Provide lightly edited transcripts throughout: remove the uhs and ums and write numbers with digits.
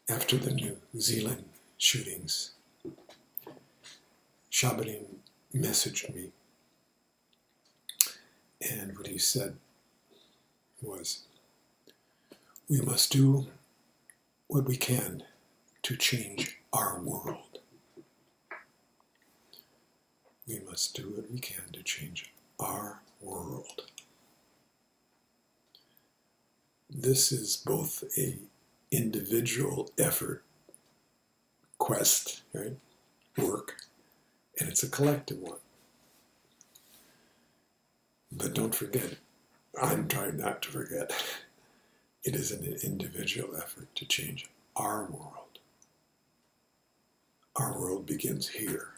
after the New Zealand shootings, Shabanin messaged me, and what he said was, we must do what we can to change our world. We must do what we can to change our world. This is both a individual effort, quest, right? Work, and it's a collective one. But don't forget, I'm trying not to forget, it is an individual effort to change our world. Our world begins here.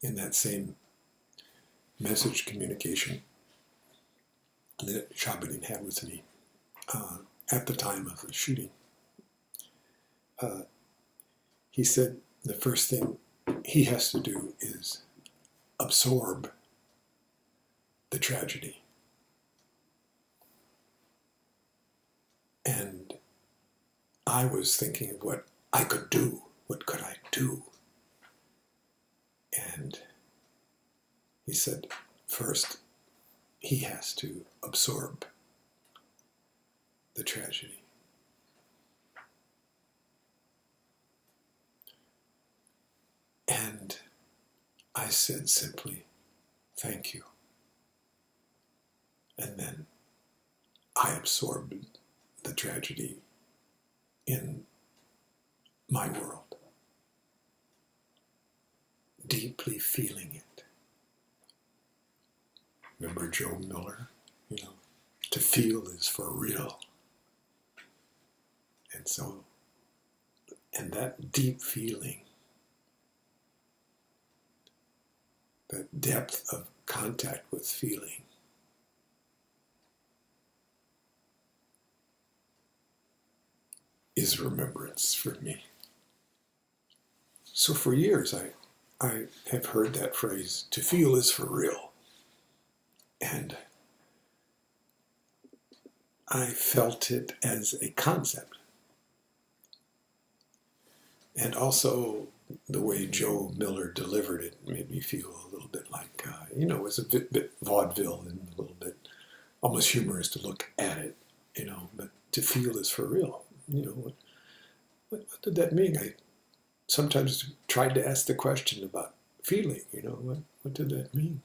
In that same message communication that Shabanin had with me at the time of the shooting, he said the first thing he has to do is absorb the tragedy. And I was thinking of what I could do. What could I do? And he said, first, he has to absorb the tragedy. And I said simply, thank you. And then I absorbed the tragedy in my world, deeply feeling it. Remember Joe Miller? To feel is for real. And that deep feeling, that depth of contact with feeling, is remembrance for me. So for years I have heard that phrase, to feel is for real. And I felt it as a concept. And also the way Joe Miller delivered it made me feel a little bit like, it was a bit vaudeville and a little bit almost humorous to look at it, but to feel is for real. What did that mean? I sometimes tried to ask the question about feeling, what did that mean?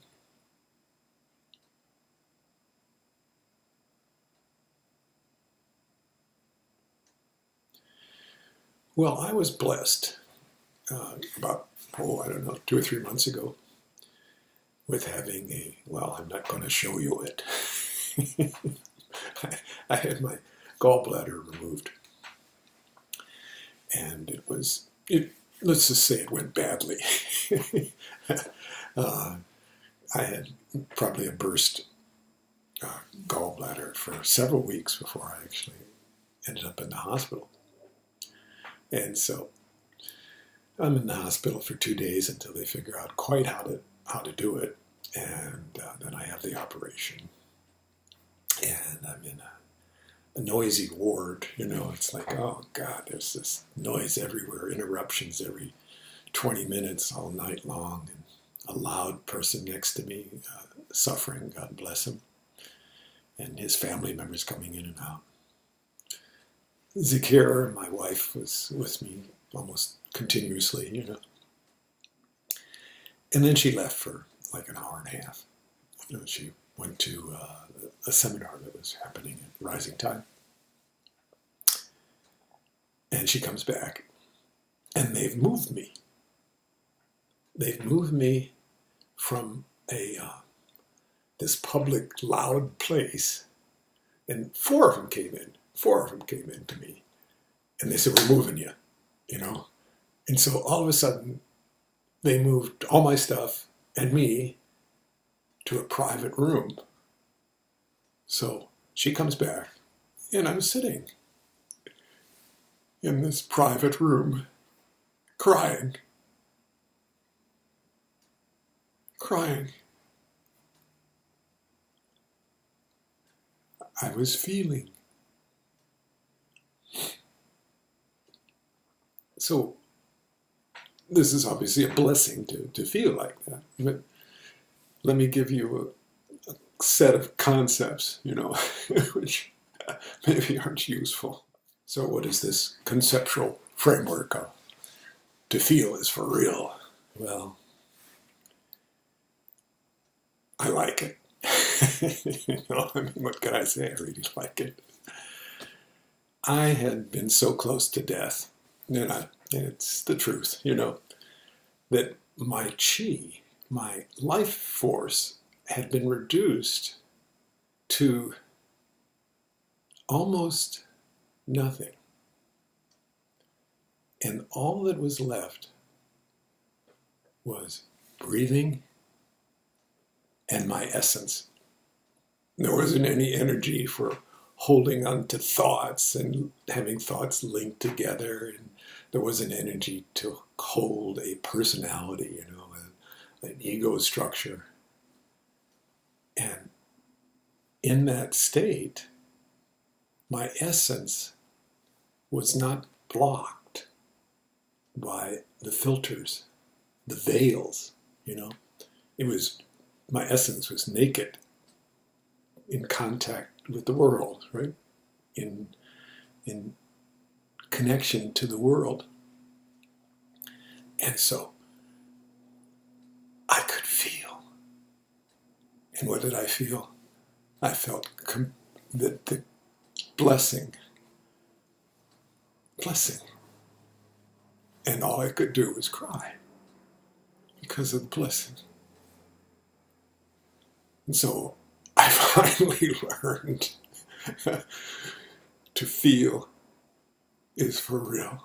Well, I was blessed about, 2 or 3 months ago with having I'm not going to show you it. I had my gallbladder removed. And let's just say it went badly. I had probably a burst gallbladder for several weeks before I actually ended up in the hospital. And so I'm in the hospital for 2 days until they figure out quite how to do it. And then I have the operation. And I'm in a noisy ward, it's like, oh God, there's this noise everywhere, interruptions every 20 minutes all night long, and a loud person next to me suffering, God bless him, and his family members coming in and out. Zakir, my wife, was with me almost continuously, And then she left for like an hour and a half. She went to a seminar that was happening at Rising Tide. And she comes back, and they've moved me. They've moved me from this public, loud place, and 4 of them came in. 4 of them came in to me, and they said, we're moving you, And so all of a sudden, they moved all my stuff and me to a private room. So she comes back, and I'm sitting in this private room, crying. I was feeling So this is obviously a blessing to feel like that. But let me give you a set of concepts, which maybe aren't useful. So what is this conceptual framework of to feel is for real? Well, I like it. What can I say? I really like it. I had been so close to death, and it's the truth, that my chi, my life force, had been reduced to almost nothing. And all that was left was breathing and my essence. There wasn't any energy for holding on to thoughts and having thoughts linked together. And there wasn't energy to hold a personality, an ego structure. And in that state, my essence was not blocked by the filters, the veils, It was, my essence was naked in contact with the world, right? In connection to the world. And so I could feel. And what did I feel? I felt that the blessing. And all I could do was cry because of the blessing. And so I finally learned to feel is for real.